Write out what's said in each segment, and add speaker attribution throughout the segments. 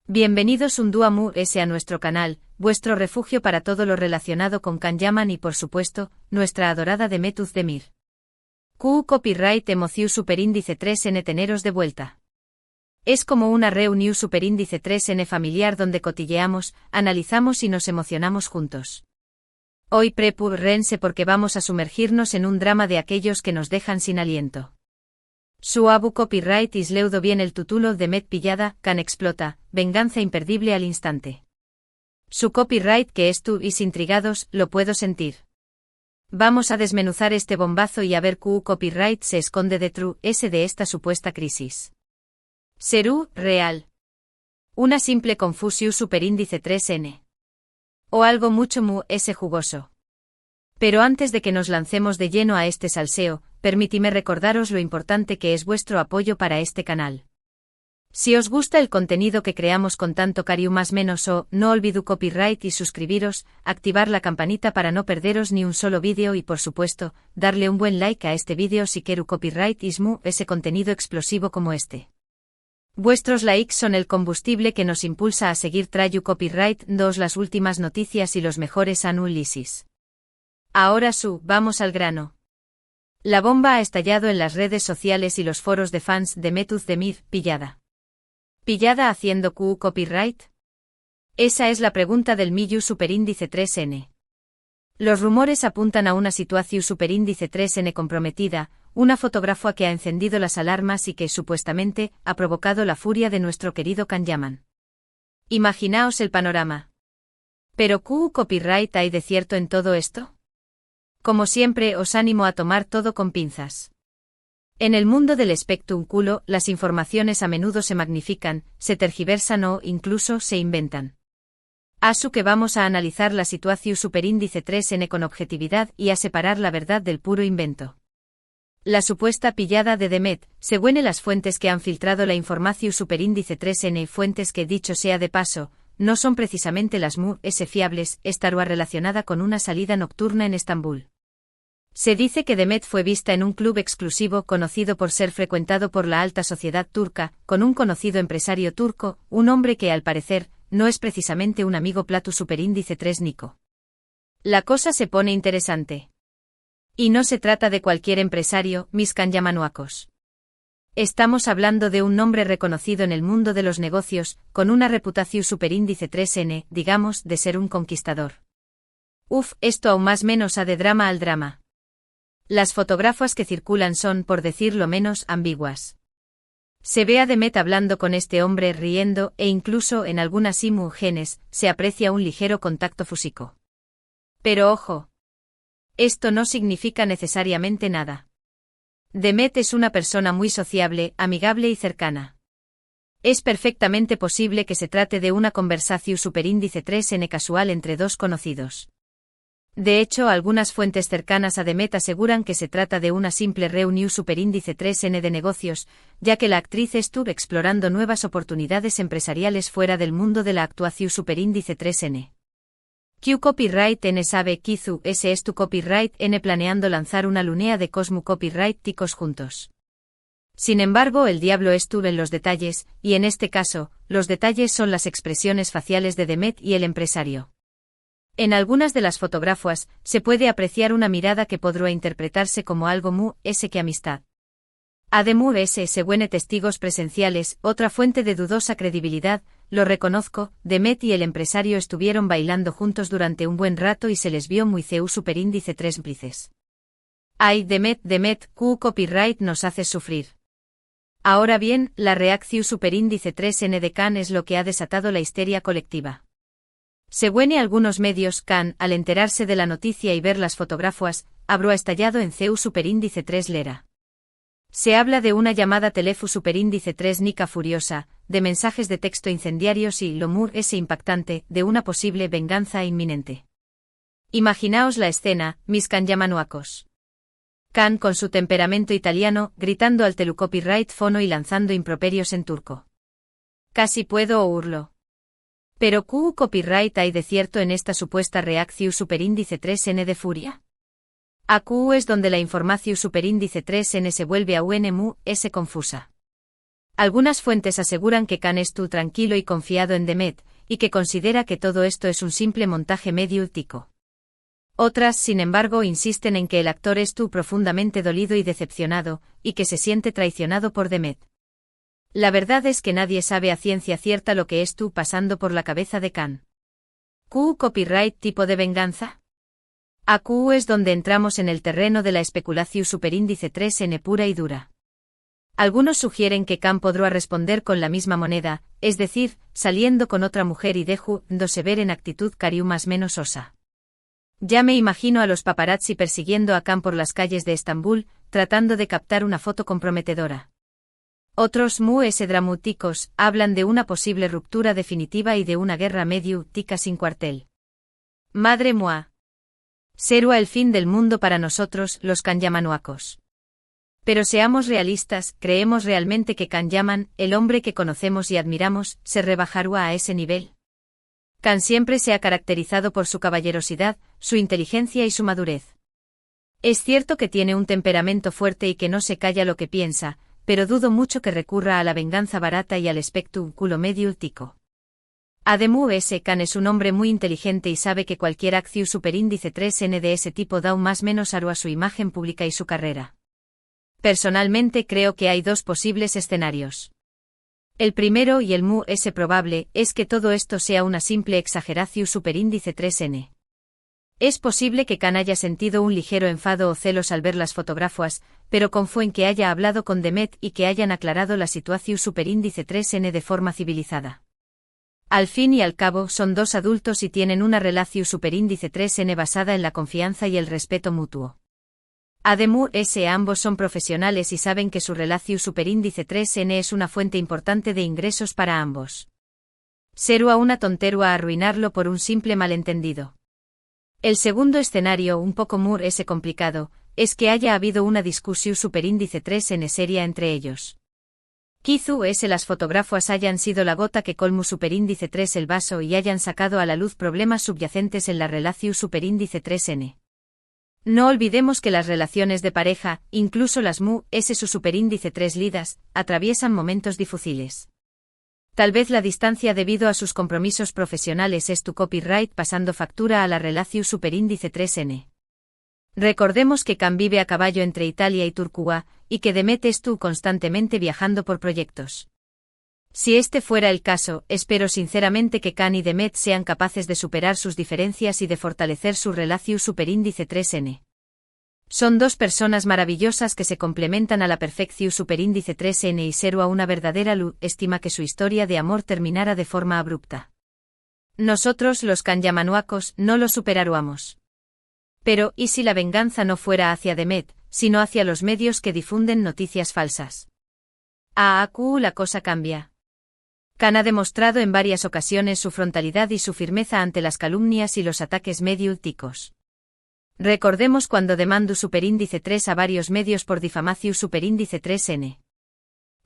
Speaker 1: Bienvenidos un día más a nuestro canal, vuestro refugio para todo lo relacionado con Can Yaman y por supuesto, nuestra adorada Demet Özdemir. Q Copyright Emoción Superíndice 3N teneros de vuelta. Es como una reunión superíndice 3N familiar donde cotilleamos, analizamos y nos emocionamos juntos. Hoy prepárense porque vamos a sumergirnos en un drama de aquellos que nos dejan sin aliento. Su Abu Copyright isleudo bien el título de Met pillada, Can explota, venganza imperdible al instante. Su copyright que es tú y intrigados, lo puedo sentir. Vamos a desmenuzar este bombazo y a ver qué copyright se esconde detrás de esta supuesta crisis. ¿Serú real? Una simple confusión superíndice 3N. O algo mucho jugoso. Pero antes de que nos lancemos de lleno a este salseo, permitidme recordaros lo importante que es vuestro apoyo para este canal. Si os gusta el contenido que creamos con tanto cariño más menos no olvidéis copyright y suscribiros, activar la campanita para no perderos ni un solo vídeo y por supuesto, darle un buen like a este vídeo si quiero copyright ese contenido explosivo como este. Vuestros likes son el combustible que nos impulsa a seguir trayendo copyright las últimas noticias y los mejores análisis. Ahora vamos al grano. La bomba ha estallado en las redes sociales y los foros de fans de Demet Özdemir, pillada. ¿Pillada haciendo copyright? Esa es la pregunta del millón superíndice 3N. Los rumores apuntan a una situación superíndice 3N comprometida, una fotógrafa que ha encendido las alarmas y que, supuestamente, ha provocado la furia de nuestro querido Can Yaman. Imaginaos el panorama. ¿Pero copyright hay de cierto en todo esto? Como siempre os animo a tomar todo con pinzas. En el mundo del espectáculo, las informaciones a menudo se magnifican, se tergiversan o, incluso, se inventan. Asu que vamos a analizar la situación superíndice 3N con objetividad y a separar la verdad del puro invento. La supuesta pillada de Demet, según las fuentes que han filtrado la información superíndice 3N, fuentes que, dicho sea de paso, no son precisamente las fiables, estará relacionada con una salida nocturna en Estambul. Se dice que Demet fue vista en un club exclusivo conocido por ser frecuentado por la alta sociedad turca, con un conocido empresario turco, un hombre que al parecer, no es precisamente un amigo platu superíndice 3 Nico. La cosa se pone interesante. Y no se trata de cualquier empresario, mis canyamanuacos. Estamos hablando de un nombre reconocido en el mundo de los negocios, con una reputación superíndice 3N, digamos, de ser un conquistador. Esto aún más menos ha de drama al drama. Las fotografías que circulan son, por decirlo menos, ambiguas. Se ve a Demet hablando con este hombre riendo e incluso en algunas imágenes se aprecia un ligero contacto físico. Pero ojo. Esto no significa necesariamente nada. Demet es una persona muy sociable, amigable y cercana. Es perfectamente posible que se trate de una conversación superíndice 3N casual entre dos conocidos. De hecho, algunas fuentes cercanas a Demet aseguran que se trata de una simple reunión superíndice 3N de negocios, ya que la actriz estuvo explorando nuevas oportunidades empresariales fuera del mundo de la actuación superíndice 3N. Q Copyright N sabe Kizu ese es tu copyright N planeando lanzar una lunea de Cosmo Copyright ticos juntos. Sin embargo, el diablo estuvo en los detalles, y en este caso, los detalles son las expresiones faciales de Demet y el empresario. En algunas de las fotografías, se puede apreciar una mirada que podrá interpretarse como algo que amistad. Además según testigos presenciales, otra fuente de dudosa credibilidad, lo reconozco, Demet y el empresario estuvieron bailando juntos durante un buen rato y se les vio muy superíndice 3 brices. Ay, Demet, copyright nos hace sufrir. Ahora bien, la reacción superíndice 3N de Can es lo que ha desatado la histeria colectiva. Según algunos medios, Can, al enterarse de la noticia y ver las fotografías, habrá estallado en superíndice 3 lera. Se habla de una llamada teléfono superíndice 3 nica furiosa, de mensajes de texto incendiarios y, lo impactante, de una posible venganza inminente. Imaginaos la escena, mis canyamanuacos. Can con su temperamento italiano, gritando al telecopyright fono y lanzando improperios en turco. Casi puedo oírlo. Pero copyright hay de cierto en esta supuesta reacción superíndice 3N de furia. AQ es donde la información superíndice 3N se vuelve aún confusa. Algunas fuentes aseguran que Khan estuvo tranquilo y confiado en Demet, y que considera que todo esto es un simple montaje mediático. Otras, sin embargo, insisten en que el actor estuvo profundamente dolido y decepcionado, y que se siente traicionado por Demet. La verdad es que nadie sabe a ciencia cierta lo que estuvo pasando por la cabeza de Khan. ¿Q copyright tipo de venganza? AQ es donde entramos en el terreno de la especulación superíndice 3N pura y dura. Algunos sugieren que Khan podrá responder con la misma moneda, es decir, saliendo con otra mujer y dejándose ver en actitud cariú más menos osa. Ya me imagino a los paparazzi persiguiendo a Khan por las calles de Estambul, tratando de captar una foto comprometedora. Otros dramáticos hablan de una posible ruptura definitiva y de una guerra mediática sin cuartel. Madre mía. Será el fin del mundo para nosotros, los Kanyamanuacos. Pero seamos realistas, ¿creemos realmente que Khan Yaman, el hombre que conocemos y admiramos, se rebajará a ese nivel? Khan siempre se ha caracterizado por su caballerosidad, su inteligencia y su madurez. Es cierto que tiene un temperamento fuerte y que no se calla lo que piensa, pero dudo mucho que recurra a la venganza barata y al espectáculo mediático. Además, Khan es un hombre muy inteligente y sabe que cualquier acción superíndice 3N de ese tipo da un más menos aro a su imagen pública y su carrera. Personalmente creo que hay dos posibles escenarios. El primero y el probable es que todo esto sea una simple exageración superíndice 3N. Es posible que Khan haya sentido un ligero enfado o celos al ver las fotografías, pero confío en que haya hablado con Demet y que hayan aclarado la situación superíndice 3N de forma civilizada. Al fin y al cabo son dos adultos y tienen una relación superíndice 3N basada en la confianza y el respeto mutuo. Además, ambos son profesionales y saben que su relación superíndice 3N es una fuente importante de ingresos para ambos. Será una tontería arruinarlo por un simple malentendido. El segundo escenario, un poco complicado, es que haya habido una discusión superíndice 3N seria entre ellos. Quizás las fotografías hayan sido la gota que colmó superíndice 3 el vaso y hayan sacado a la luz problemas subyacentes en la relación superíndice 3N. No olvidemos que las relaciones de pareja, incluso las su superíndice 3 lidas, atraviesan momentos difíciles. Tal vez la distancia debido a sus compromisos profesionales es tu copyright pasando factura a la relación superíndice 3N. Recordemos que Khan vive a caballo entre Italia y Turquía, y que Demet estuvo constantemente viajando por proyectos. Si este fuera el caso, espero sinceramente que Khan y Demet sean capaces de superar sus diferencias y de fortalecer su relación superíndice 3N. Son dos personas maravillosas que se complementan a la perfección superíndice 3N y será una verdadera estima que su historia de amor terminara de forma abrupta. Nosotros los Kanyamanuacos no lo superaremos. Pero, ¿y si la venganza no fuera hacia Demet, sino hacia los medios que difunden noticias falsas? A AQ la cosa cambia. Khan ha demostrado en varias ocasiones su frontalidad y su firmeza ante las calumnias y los ataques mediáticos. Recordemos cuando demandó superíndice 3 a varios medios por difamación superíndice 3N.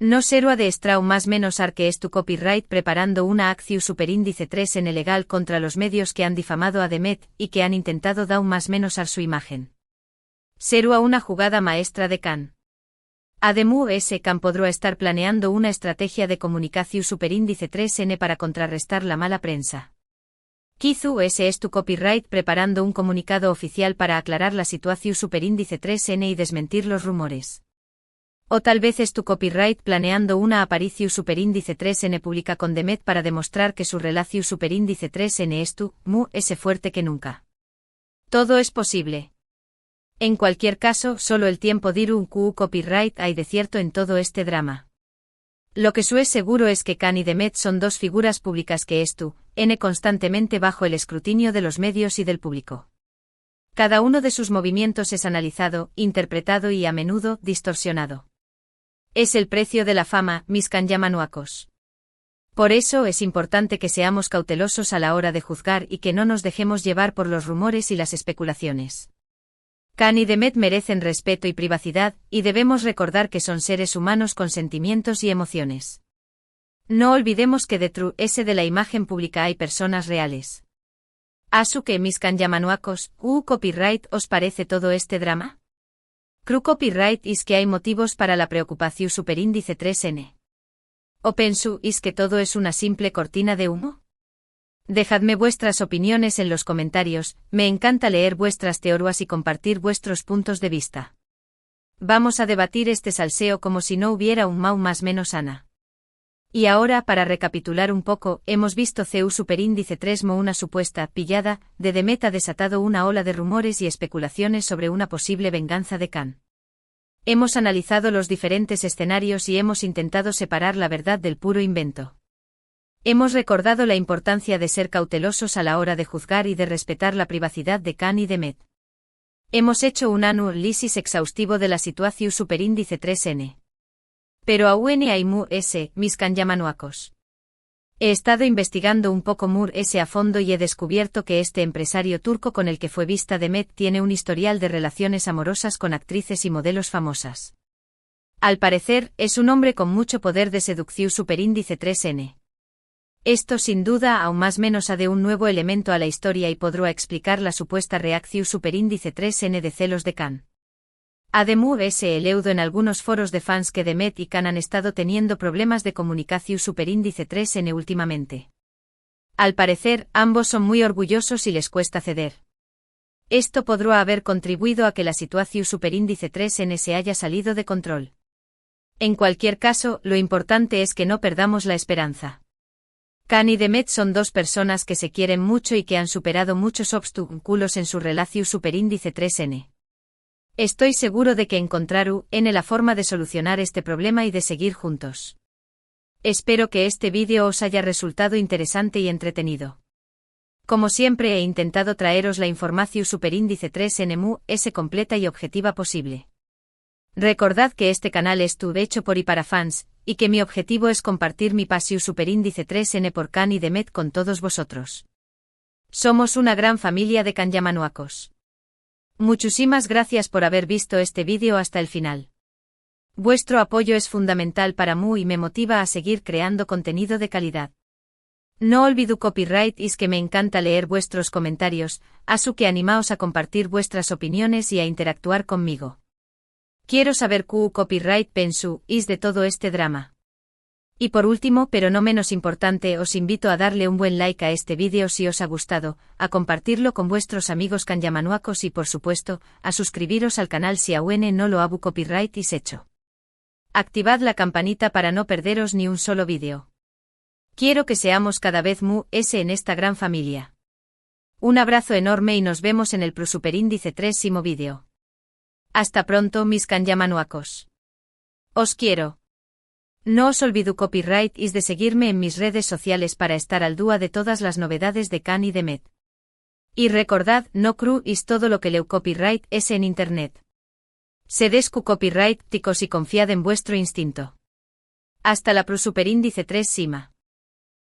Speaker 1: No será de extra más menos que es tu copyright preparando una acción superíndice 3N legal contra los medios que han difamado a Demet y que han intentado dar un más menos su imagen. Será una jugada maestra de Khan. Además, Khan podrá estar planeando una estrategia de comunicación superíndice 3N para contrarrestar la mala prensa. Quizás es tu copyright preparando un comunicado oficial para aclarar la situación superíndice 3N y desmentir los rumores. O tal vez es tu copyright planeando una aparición superíndice 3N pública con Demet para demostrar que su relación superíndice 3N es fuerte que nunca. Todo es posible. En cualquier caso, solo el tiempo dirá un copyright hay de cierto en todo este drama. Lo que es seguro es que Khan y Demet son dos figuras públicas que constantemente bajo el escrutinio de los medios y del público. Cada uno de sus movimientos es analizado, interpretado y a menudo distorsionado. Es el precio de la fama, mis Kanyamanuacos. Por eso es importante que seamos cautelosos a la hora de juzgar y que no nos dejemos llevar por los rumores y las especulaciones. Khan y Demet merecen respeto y privacidad, y debemos recordar que son seres humanos con sentimientos y emociones. No olvidemos que detrás de la imagen pública hay personas reales. ¿Asu que mis Kanyamanuacos, copyright os parece todo este drama? Copyright es que hay motivos para la preocupación superíndice 3N. ¿O pensáis que todo es una simple cortina de humo? Dejadme vuestras opiniones en los comentarios, me encanta leer vuestras teorías y compartir vuestros puntos de vista. Vamos a debatir este salseo como si no hubiera un Mau más menos Ana. Y ahora, para recapitular un poco, hemos visto CU superíndice 3 mo una supuesta pillada de Demet ha desatado una ola de rumores y especulaciones sobre una posible venganza de Khan. Hemos analizado los diferentes escenarios y hemos intentado separar la verdad del puro invento. Hemos recordado la importancia de ser cautelosos a la hora de juzgar y de respetar la privacidad de Khan y Demet. Hemos hecho un análisis exhaustivo de la situación superíndice 3N. Pero aún hay mis Kanyamanuakos. He estado investigando un poco a fondo y he descubierto que este empresario turco con el que fue vista Demet tiene un historial de relaciones amorosas con actrices y modelos famosas. Al parecer, es un hombre con mucho poder de seducción superíndice 3N. Esto sin duda aún más menos de un nuevo elemento a la historia y podrá explicar la supuesta reacción superíndice 3N de celos de Khan. Además, he leído en algunos foros de fans que Demet y Khan han estado teniendo problemas de comunicación superíndice 3N últimamente. Al parecer, ambos son muy orgullosos y les cuesta ceder. Esto podrá haber contribuido a que la situación superíndice 3N se haya salido de control. En cualquier caso, lo importante es que no perdamos la esperanza. Khan y Demet son dos personas que se quieren mucho y que han superado muchos obstáculos en su relación superíndice 3N. Estoy seguro de que encontrarán la forma de solucionar este problema y de seguir juntos. Espero que este vídeo os haya resultado interesante y entretenido. Como siempre he intentado traeros la información superíndice 3N completa y objetiva posible. Recordad que este canal es hecho por y para fans, y que mi objetivo es compartir mi pasión superíndice 3N por Khan y Demet con todos vosotros. Somos una gran familia de Kanyamanuakos. Muchísimas gracias por haber visto este vídeo hasta el final. Vuestro apoyo es fundamental para mí y me motiva a seguir creando contenido de calidad. No olvido copyright y es que me encanta leer vuestros comentarios, así que animaos a compartir vuestras opiniones y a interactuar conmigo. Quiero saber qué copyright pensáis de todo este drama. Y por último, pero no menos importante, os invito a darle un buen like a este vídeo si os ha gustado, a compartirlo con vuestros amigos Kanyamanuakos y por supuesto, a suscribiros al canal si aún no lo habu copyright is hecho. Activad la campanita para no perderos ni un solo vídeo. Quiero que seamos cada vez en esta gran familia. Un abrazo enorme y nos vemos en el superíndice 3º vídeo. Hasta pronto mis Kanyamanuakos. Os quiero. No os olvido copyright is de seguirme en mis redes sociales para estar al día de todas las novedades de Khan y Demet. Y recordad, no is todo lo que leo copyright es en internet. Sedescu copyright ticos y confiad en vuestro instinto. Hasta la superíndice 3 Sima.